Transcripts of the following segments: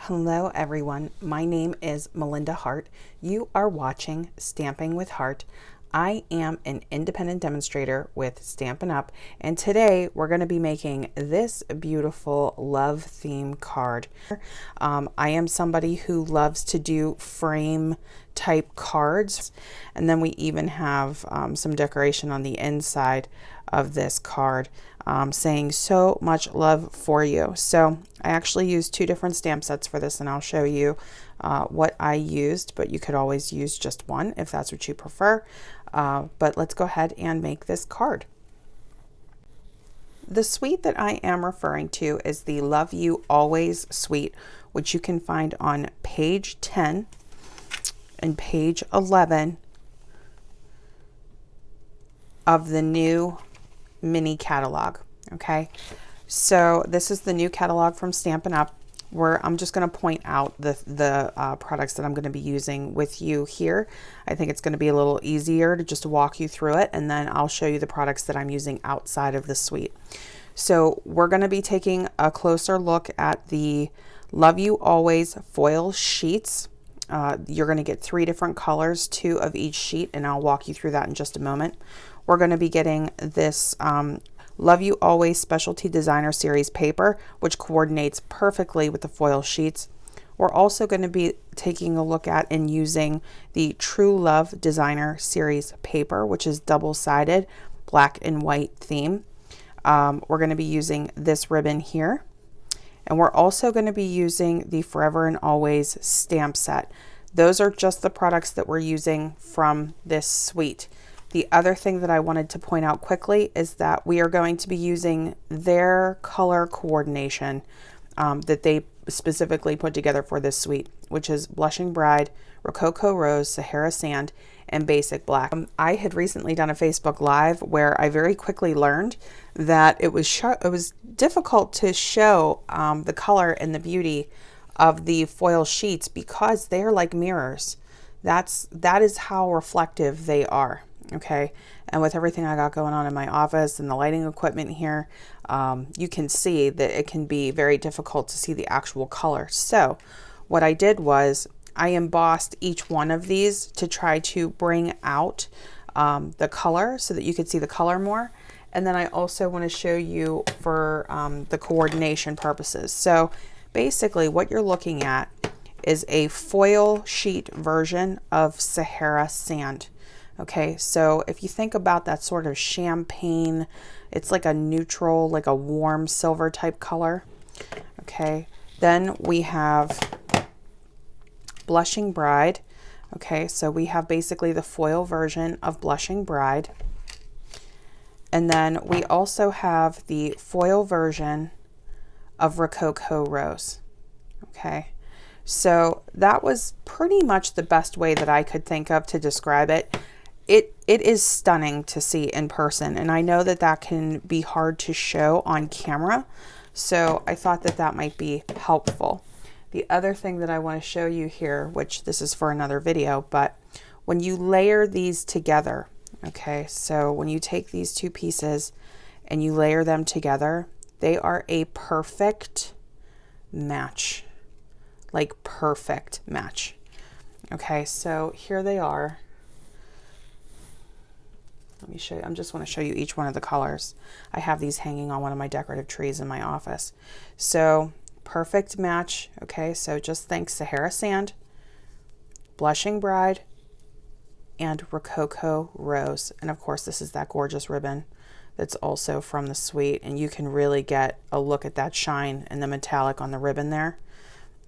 Hello everyone, my name is Melinda Hart. You are watching Stamping with Hart. I am an independent demonstrator with Stampin' Up, and today we're going to be making this beautiful love theme card. I am somebody who loves to do frame type cards, and then we even have some decoration on the inside of this card saying so much love for you. So I actually used two different stamp sets for this, and I'll show you what I used, but you could always use just one if that's what you prefer. But let's go ahead and make this card. The suite that I am referring to is the Love You Always suite, which you can find on page 10 and page 11 of the new mini catalog. Okay, so this is the new catalog from Stampin' Up, where I'm just going to point out the products that I'm going to be using with you here. I think it's going to be a little easier to just walk you through it, and then I'll show you the products that I'm using outside of the suite. So we're going to be taking a closer look at the Love You Always foil sheets. You're going to get 3 different colors, 2 of each sheet, and I'll walk you through that in just a moment. We're going to be getting this Love You Always Specialty Designer Series paper, which coordinates perfectly with the foil sheets. We're also going to be taking a look at and using the True Love Designer Series paper, which is double-sided, black and white theme. We're going to be using this ribbon here. And we're also going to be using the Forever and Always stamp set. Those are just the products that we're using from this suite. The other thing that I wanted to point out quickly is that we are going to be using their color coordination that they specifically put together for this suite, which is Blushing Bride, Rococo Rose, Sahara Sand, and Basic Black. I had recently done a Facebook Live where I very quickly learned that it was difficult to show the color and the beauty of the foil sheets because they're like mirrors. That is how reflective they are. Okay, and with everything I got going on in my office and the lighting equipment here, you can see that it can be very difficult to see the actual color. So what I did was I embossed each one of these to try to bring out the color so that you could see the color more. And then I also want to show you for the coordination purposes. So basically what you're looking at is a foil sheet version of Sahara Sand. Okay, so if you think about that sort of champagne, it's like a neutral, like a warm silver type color. Okay, then we have Blushing Bride. Okay, so we have basically the foil version of Blushing Bride. And then we also have the foil version of Rococo Rose. Okay, so that was pretty much the best way that I could think of to describe it. It is stunning to see in person, and I know that that can be hard to show on camera, so I thought that that might be helpful. The other thing that I want to show you here, which this is for another video, but when you layer these together, okay, so when you take these two pieces and you layer them together, they are a perfect match, like perfect match. Okay, so here they are. Let me show you. I just want to show you each one of the colors. I have these hanging on one of my decorative trees in my office. So perfect match. Okay, so just think Sahara Sand, Blushing Bride, and Rococo Rose. And of course, this is that gorgeous ribbon that's also from the suite, and you can really get a look at that shine and the metallic on the ribbon there.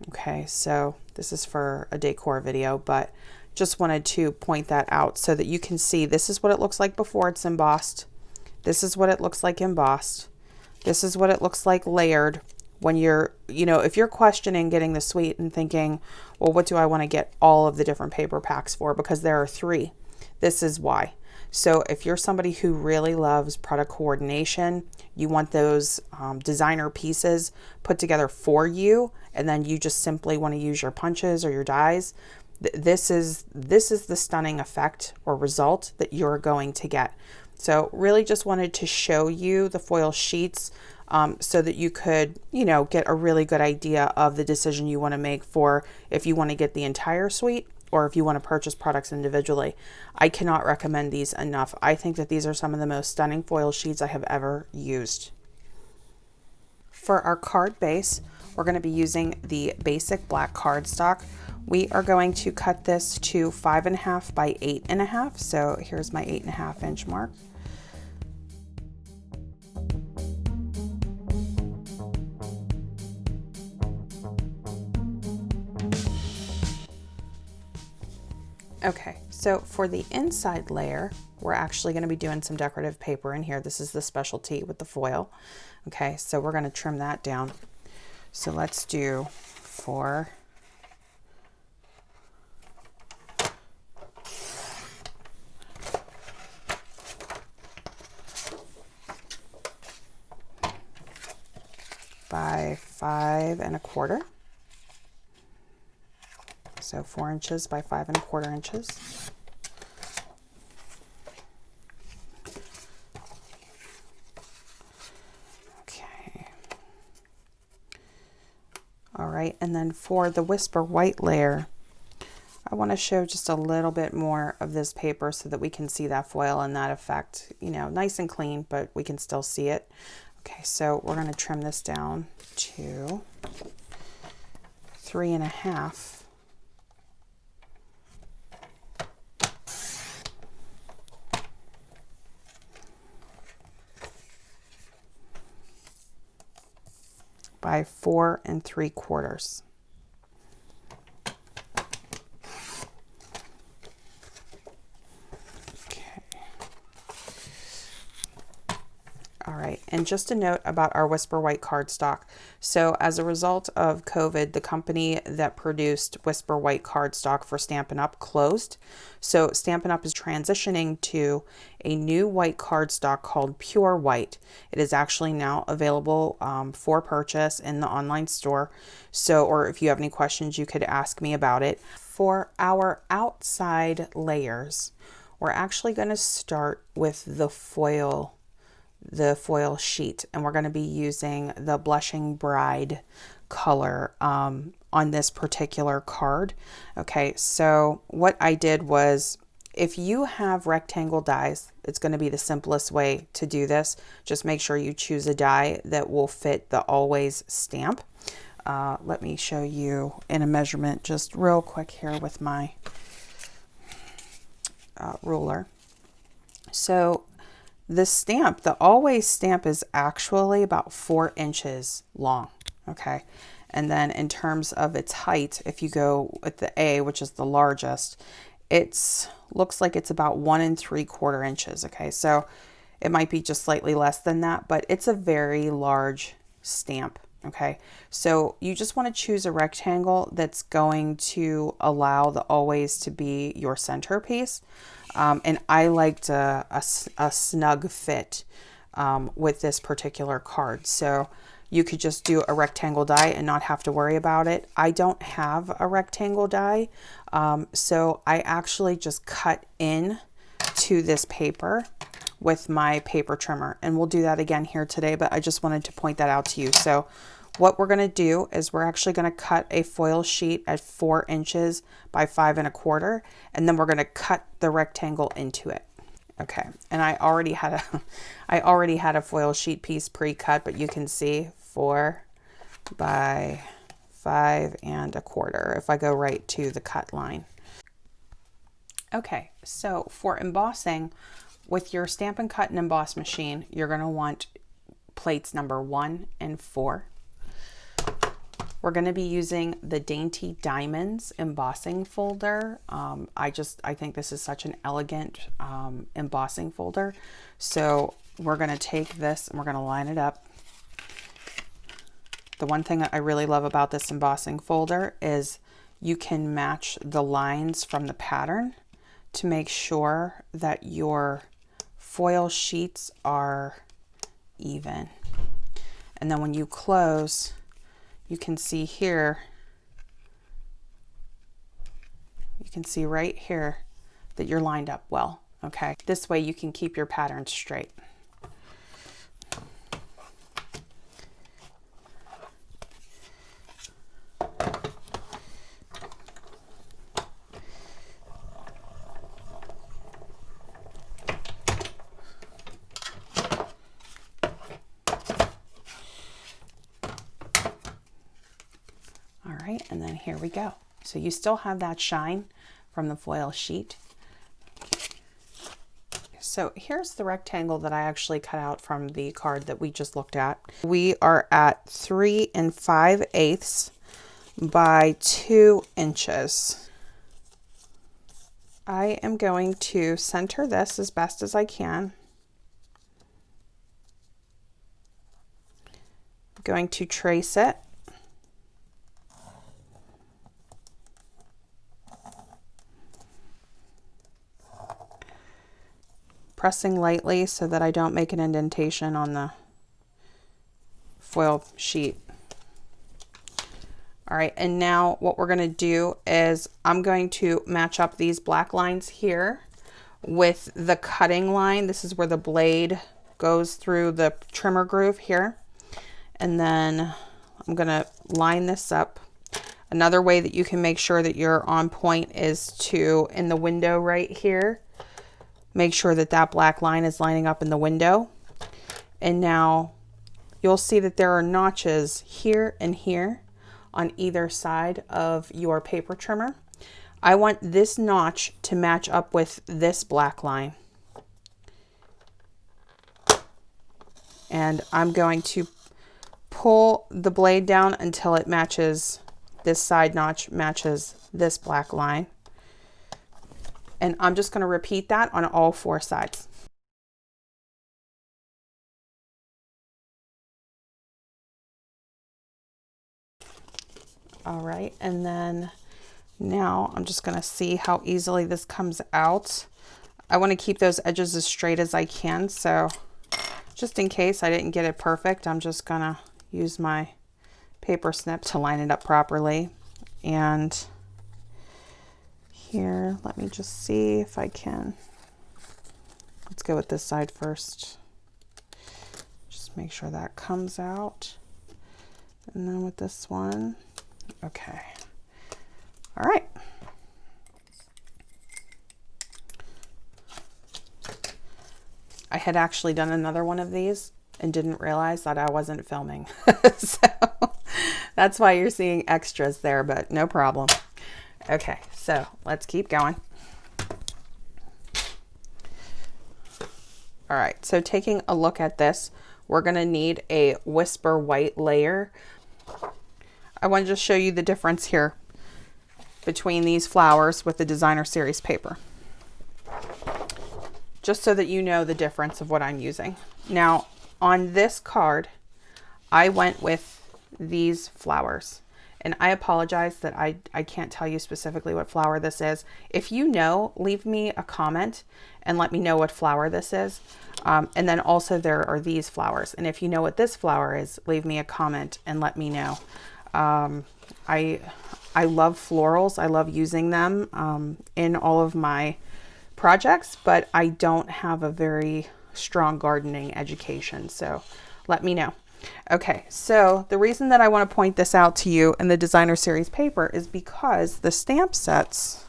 Okay, so this is for a decor video, but just wanted to point that out so that you can see this is what it looks like before it's embossed. This is what it looks like embossed. This is what it looks like layered. When you're, if you're questioning getting the suite and thinking, well, what do I want to get all of the different paper packs for? Because there are 3. This is why. So if you're somebody who really loves product coordination, you want those designer pieces put together for you, and then you just simply want to use your punches or your dies, this is the stunning effect or result that you're going to get. So really just wanted to show you the foil sheets so that you could, you know, get a really good idea of the decision you want to make for if you want to get the entire suite or if you want to purchase products individually. I cannot recommend these enough. I think that these are some of the most stunning foil sheets I have ever used. For our card base, we're going to be using the basic black cardstock. We are going to cut this to 5.5 by 8.5. So here's my 8.5 inch mark. Okay, so for the inside layer, we're actually going to be doing some decorative paper in here. This is the specialty with the foil. Okay, so we're going to trim that down. So let's do 4. By 5.25. So 4 inches by 5.25 inches. Okay. All right, and then for the Whisper White layer, I want to show just a little bit more of this paper so that we can see that foil and that effect, you know, nice and clean, but we can still see it. Okay, so we're going to trim this down to 3.5. By 4.75. Okay. All right, and just a note about our Whisper White cardstock. So as a result of COVID, the company that produced Whisper White cardstock for Stampin' Up closed. So Stampin' Up is transitioning to a new white cardstock called Pure White. It is actually now available for purchase in the online store. So, or if you have any questions, you could ask me about it. For our outside layers, we're actually going to start with the foil sheet, and we're going to be using the Blushing Bride color on this particular card. Okay, so what I did was, if you have rectangle dies, it's going to be the simplest way to do this. Just make sure you choose a die that will fit the Always stamp. Let me show you in a measurement just real quick here with my ruler. So the stamp, the Always stamp, is actually about 4 inches long, okay? And then in terms of its height, if you go with the A, which is the largest, looks like it's about 1 3/4 inches, okay? So it might be just slightly less than that, but it's a very large stamp, okay? So you just want to choose a rectangle that's going to allow the Always to be your centerpiece. And I liked a snug fit with this particular card. So you could just do a rectangle die and not have to worry about it. I don't have a rectangle die, so I actually just cut in to this paper with my paper trimmer, and we'll do that again here today, but I just wanted to point that out to you. So what we're going to do is we're actually going to cut a foil sheet at 4 inches by 5.25, and then we're going to cut the rectangle into it. Okay, and I already had a foil sheet piece pre-cut, but you can see 4 by 5.25 if I go right to the cut line. Okay, so for embossing, with your Stampin' Cut and Emboss machine, you're going to want plates number 1 and 4. We're going to be using the Dainty Diamonds embossing folder. I think this is such an elegant embossing folder. So we're going to take this and we're going to line it up. The one thing that I really love about this embossing folder is you can match the lines from the pattern to make sure that your foil sheets are even. And then when you close, you can see here, you can see right here that you're lined up well, okay? This way you can keep your pattern straight. And then here we go. So you still have that shine from the foil sheet. So here's the rectangle that I actually cut out from the card that we just looked at. We are at 3 5/8 by 2 inches. I am going to center this as best as I can. I'm going to trace it. Pressing lightly so that I don't make an indentation on the foil sheet. All right, and now what we're going to do is I'm going to match up these black lines here with the cutting line. This is where the blade goes through the trimmer groove here. And then I'm going to line this up. Another way that you can make sure that you're on point is to, in the window right here, make sure that that black line is lining up in the window. And now you'll see that there are notches here and here on either side of your paper trimmer. I want this notch to match up with this black line. And I'm going to pull the blade down until it matches, this side notch matches this black line. And I'm just going to repeat that on all 4 sides. All right, and then now I'm just going to see how easily this comes out. I want to keep those edges as straight as I can, so just in case I didn't get it perfect, I'm just going to use my paper snip to line it up properly. And here, let me just see if I can. Let's go with this side first. Just make sure that comes out. And then with this one, okay. All right. I had actually done another one of these and didn't realize that I wasn't filming. So that's why you're seeing extras there, but no problem. Okay, so let's keep going. All right, so taking a look at this, we're gonna need a Whisper White layer. I want to just show you the difference here between these flowers with the Designer Series paper, just so that you know the difference of what I'm using. Now, on this card, I went with these flowers. And I apologize that I can't tell you specifically what flower this is. If you know, leave me a comment and let me know what flower this is. And then also there are these flowers. And if you know what this flower is, leave me a comment and let me know. I love florals. I love using them in all of my projects, but I don't have a very strong gardening education. So let me know. Okay, so the reason that I want to point this out to you in the Designer Series paper is because the stamp sets,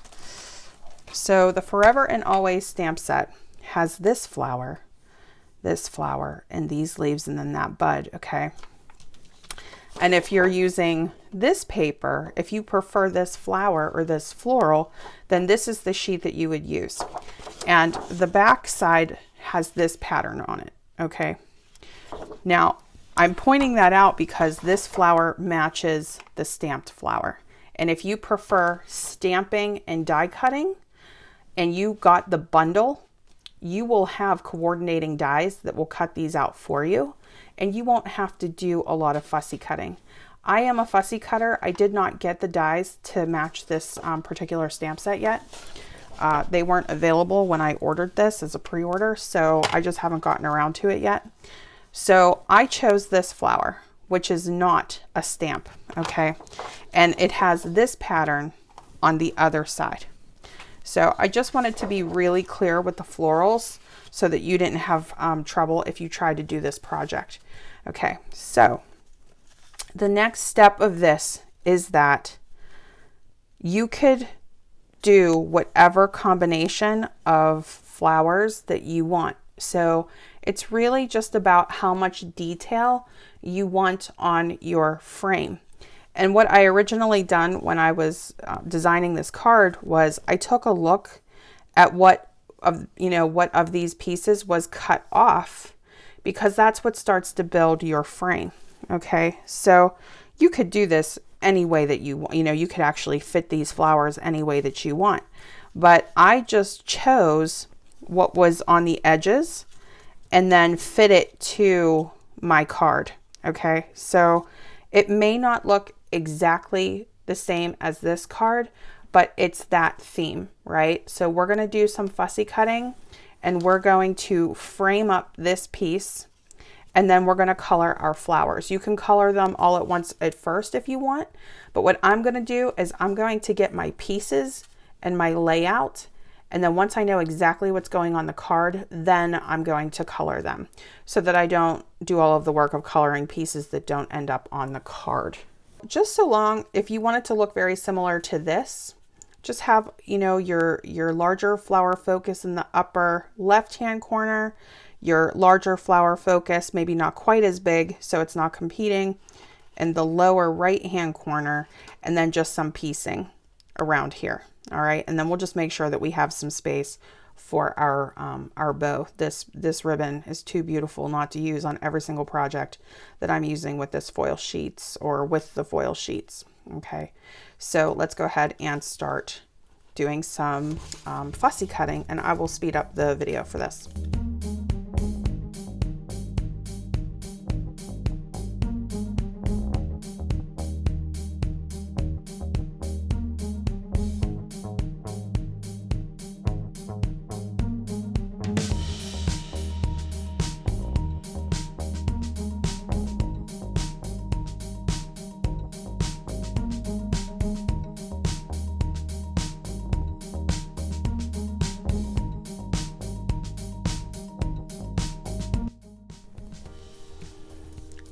so the Forever and Always stamp set has this flower, and these leaves, and then that bud, okay? And if you're using this paper, if you prefer this flower or this floral, then this is the sheet that you would use. And the back side has this pattern on it, okay? Now, I'm pointing that out because this flower matches the stamped flower. And if you prefer stamping and die cutting, and you got the bundle, you will have coordinating dies that will cut these out for you, and you won't have to do a lot of fussy cutting. I am a fussy cutter. I did not get the dies to match this particular stamp set yet. They weren't available when I ordered this as a pre-order, so I just haven't gotten around to it yet. So I chose this flower, which is not a stamp, okay? And it has this pattern on the other side. So I just wanted to be really clear with the florals so that you didn't have trouble if you tried to do this project. Okay, so the next step of this is that you could do whatever combination of flowers that you want. So it's really just about how much detail you want on your frame. And what I originally done when I was designing this card was I took a look at what of these pieces was cut off, because that's what starts to build your frame. Okay, so you could do this any way that you want. You could actually fit these flowers any way that you want, but I just chose what was on the edges and then fit it to my card. Okay, so it may not look exactly the same as this card, but it's that theme, right? So we're going to do some fussy cutting, and we're going to frame up this piece, and then we're going to color our flowers. You can color them all at once at first if you want, but what I'm going to do is I'm going to get my pieces and my layout, and then once I know exactly what's going on the card, then I'm going to color them, so that I don't do all of the work of coloring pieces that don't end up on the card. Just so long, if you want it to look very similar to this, just have, your larger flower focus in the upper left-hand corner, your larger flower focus, maybe not quite as big, so it's not competing, in the lower right-hand corner, and then just some piecing around here. All right, and then we'll just make sure that we have some space for our bow. This ribbon is too beautiful not to use on every single project that I'm using with this foil sheets or with the foil sheets. Okay, so let's go ahead and start doing some fussy cutting, and I will speed up the video for this.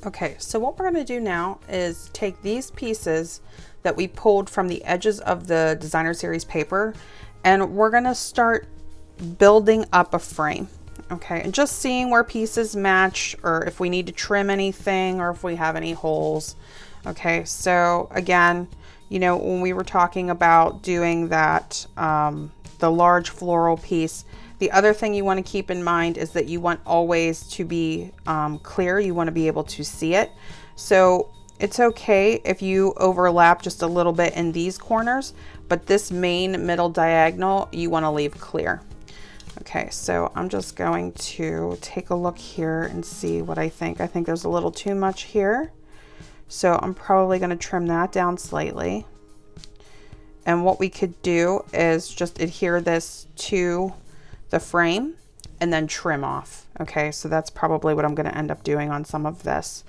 Okay, so what we're going to do now is take these pieces that we pulled from the edges of the designer series paper, and we're going to start building up a frame. Okay, and just seeing where pieces match, or if we need to trim anything, or if we have any holes. Okay, so again, when we were talking about doing that, the large floral piece, the other thing you want to keep in mind is that you want always to be clear. You want to be able to see it. So it's okay if you overlap just a little bit in these corners, but this main middle diagonal, you want to leave clear. Okay, so I'm just going to take a look here and see what I think. I think there's a little too much here, so I'm probably going to trim that down slightly. And what we could do is just adhere this to the frame and then trim off. Okay, so that's probably what I'm going to end up doing on some of this.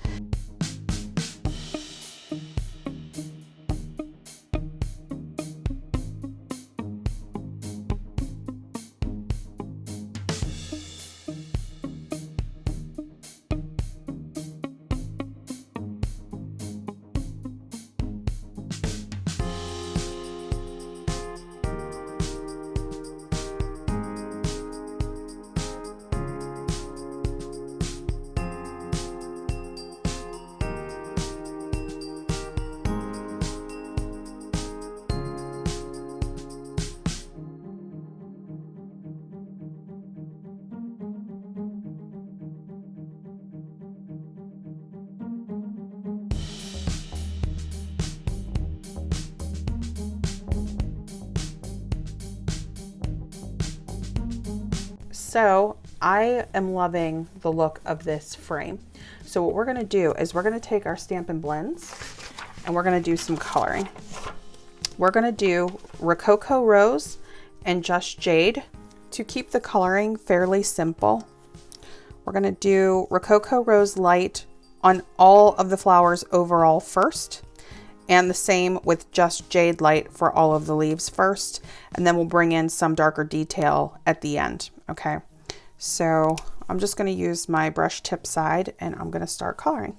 So I am loving the look of this frame. So what we're going to do is we're going to take our Stampin' Blends and we're going to do some coloring. We're going to do Rococo Rose and Just Jade to keep the coloring fairly simple. We're going to do Rococo Rose Light on all of the flowers overall first, and the same with Just Jade Light for all of the leaves first, and then we'll bring in some darker detail at the end. Okay, so I'm just going to use my brush tip side and I'm going to start coloring.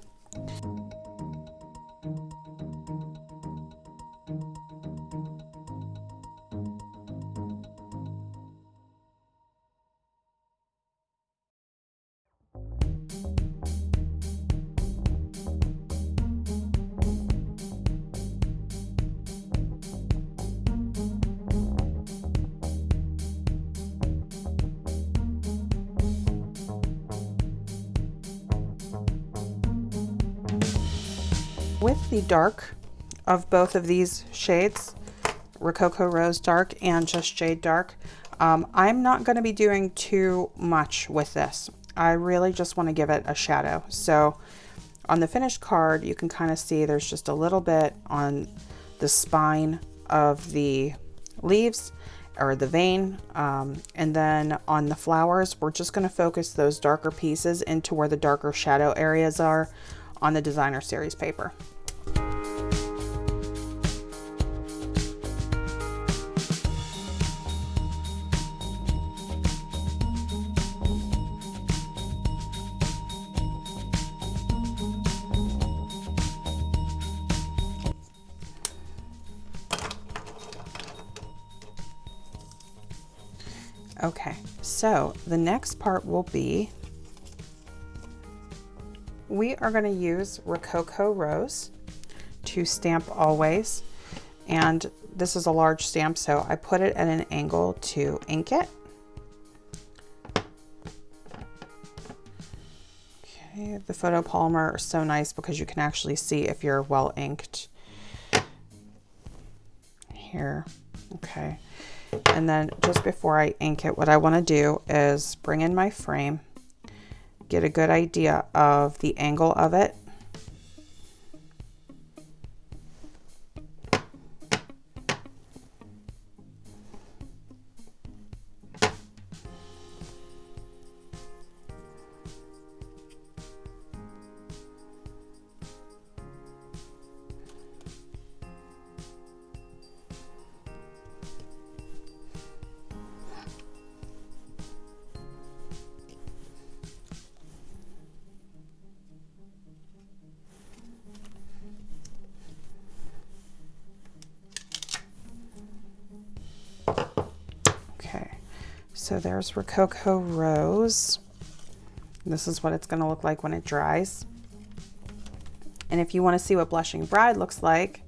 With the dark of both of these shades, Rococo Rose Dark and Just Jade Dark, I'm not going to be doing too much with this. I really just want to give it a shadow. So on the finished card, you can kind of see there's just a little bit on the spine of the leaves or the vein. And then on the flowers, we're just going to focus those darker pieces into where the darker shadow areas are on the designer series paper. Okay, so the next part will be, we are going to use Rococo Rose to stamp Always, and this is a large stamp, so I put it at an angle to ink it. Okay, the photopolymer is so nice because you can actually see if you're well inked here. Okay. And then just before I ink it, what I want to do is bring in my frame, get a good idea of the angle of it. So there's Rococo Rose. This is what it's going to look like when it dries. And if you want to see what Blushing Bride looks like,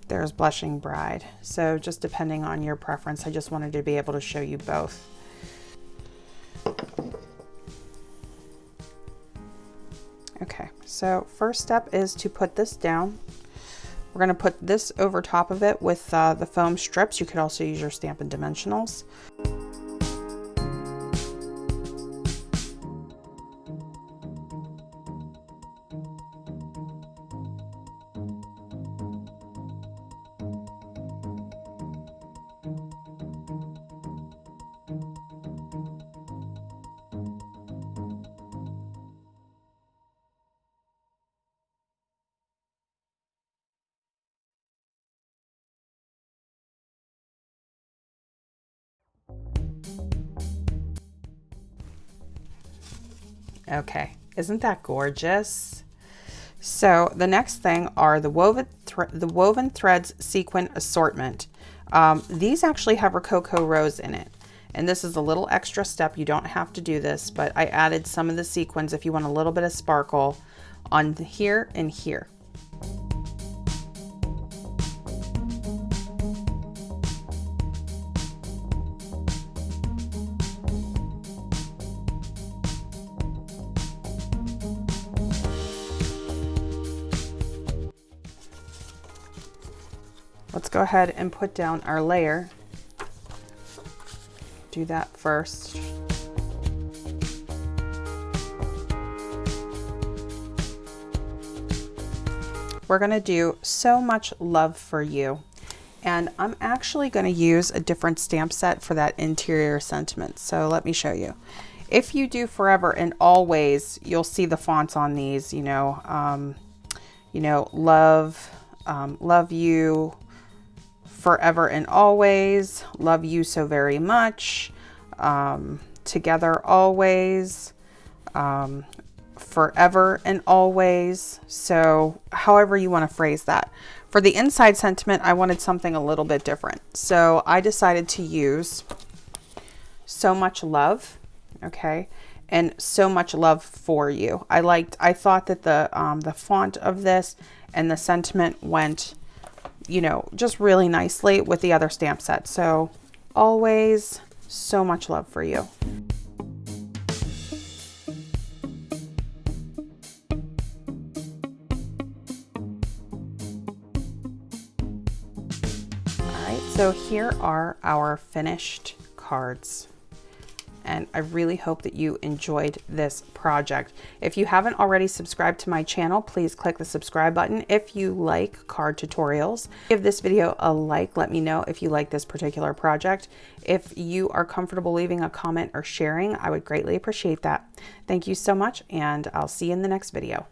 there's Blushing Bride. So just depending on your preference, I just wanted to be able to show you both. Okay, so first step is to put this down. We're going to put this over top of it with the foam strips. You could also use your Stampin' Dimensionals. Okay, isn't that gorgeous? So the next thing are the woven threads sequin assortment. These actually have Rococo Rose in it, and this is a little extra step. You don't have to do this, but I added some of the sequins if you want a little bit of sparkle on here and here. Let's go ahead and put down our layer. Do that first. We're going to do So Much Love for You. And I'm actually going to use a different stamp set for that interior sentiment. So let me show you. If you do Forever and Always, you'll see the fonts on these, love, love you, forever and always, love you so very much, together always, forever and always. So however you want to phrase that. For the inside sentiment, I wanted something a little bit different. So I decided to use So Much Love, okay, and So Much Love for You. I thought that the font of this and the sentiment went, just really nicely with the other stamp set. So always, so much love for you. So here are our finished cards. And I really hope that you enjoyed this project. If you haven't already subscribed to my channel, please click the subscribe button. If you like card tutorials, give this video a like. Let me know if you like this particular project. If you are comfortable leaving a comment or sharing, I would greatly appreciate that. Thank you so much, and I'll see you in the next video.